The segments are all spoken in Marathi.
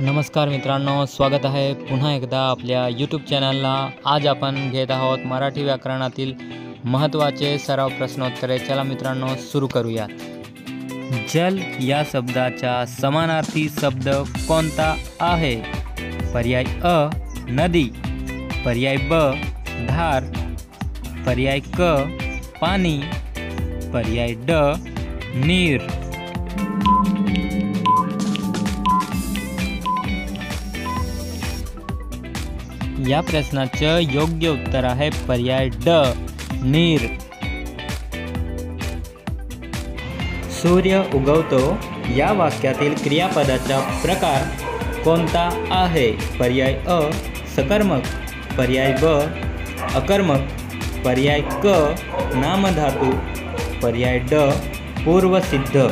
नमस्कार मित्रांनो, स्वागत आहे पुन्हा एकदा आपल्या यूट्यूब चॅनलला। आज आपण घेत आहोत मराठी व्याकरणातील महत्त्वाचे सराव प्रश्नोत्तरे। चला मित्रांनो सुरू करूयात। जल या शब्दाचा समानार्थी शब्द कोणता आहे? पर्याय अ नदी, पर्याय ब धार, पर्याय क पाणी, पर्याय ड नीर। या प्रश्नाचं योग्य उत्तर आहे पर्याय ड नीर। सूर्य उगवतो या वाक्यातील क्रियापदाचा प्रकार कोणता आहे? पर्याय अ सकर्मक, पर्याय ब अकर्मक, पर्याय क नामधातू, पर्याय ड पूर्वसिद्ध।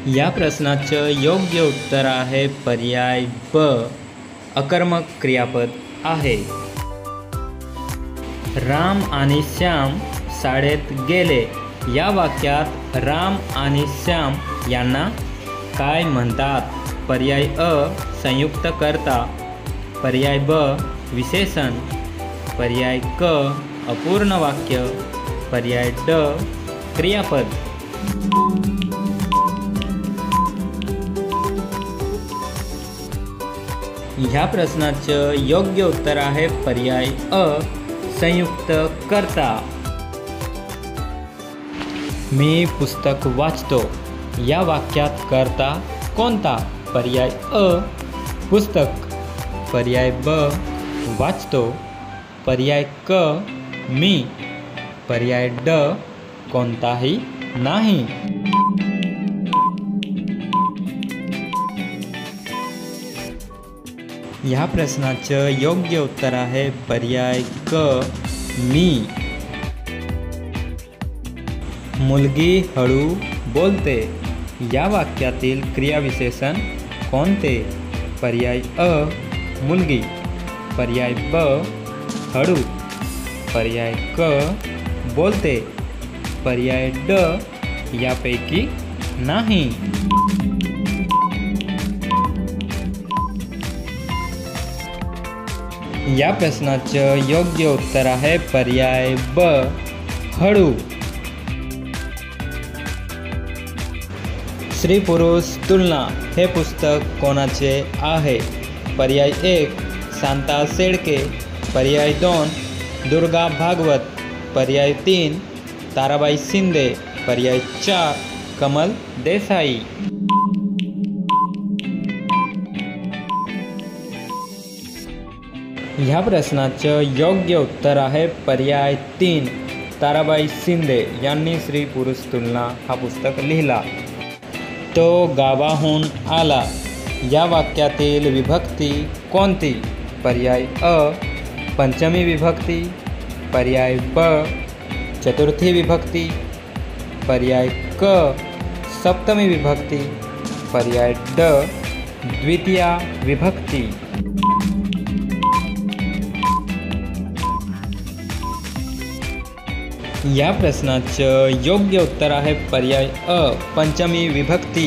या प्रश्नाचं योग्य उत्तर आहे पर्याय ब अकर्मक क्रियापद आहे। राम आणि श्याम शाळेत गेले या वाक्यात राम आणि श्याम यांना काय म्हणतात? पर्याय अ संयुक्त कर्ता, पर्याय ब विशेषण, पर्याय क अपूर्ण वाक्य, पर्याय ड क्रियापद। ह्या प्रश्नाचं योग्य उत्तर आहे पर्याय अ संयुक्त कर्ता। मी पुस्तक वाचतो या वाक्यात कर्ता कोणता? पर्याय अ पुस्तक, पर्याय ब वाचतो, पर्याय क मी, पर्याय ड कोणताही नाही। ह्या प्रश्नाचं योग्य उत्तर आहे पर्याय क मी। मुलगी हळू बोलते या वाक्यातील क्रियाविशेषण कोणते? पर्याय अ मुलगी, पर्याय ब हळू, पर्याय क बोलते, पर्याय ड यापैकी नाही। या प्रश्नाचं योग्य उत्तर आहे पर्याय ब हळू। स्त्री पुरुष तुलना हे पुस्तक कोणाचे आहे? पर्याय 1 शांता शेळके, पर्याय 2 दुर्गा भागवत, पर्याय 3 ताराबाई शिंदे, पर्याय 4 कमल देसाई। ह्या प्रश्नाचं योग्य उत्तर आहे पर्याय 3 ताराबाई शिंदे यांनी स्त्री पुरुष तुलना हा पुस्तक लिहिला। तो गावाहून आला या वाक्यातील विभक्ती कोणती? पर्याय अ पंचमी विभक्ती, पर्याय ब चतुर्थी विभक्ती, पर्याय क सप्तमी विभक्ती, पर्याय ड द्वितीया विभक्ती। या प्रश्नाचं योग्य उत्तर आहे पर्याय अ पंचमी विभक्ती।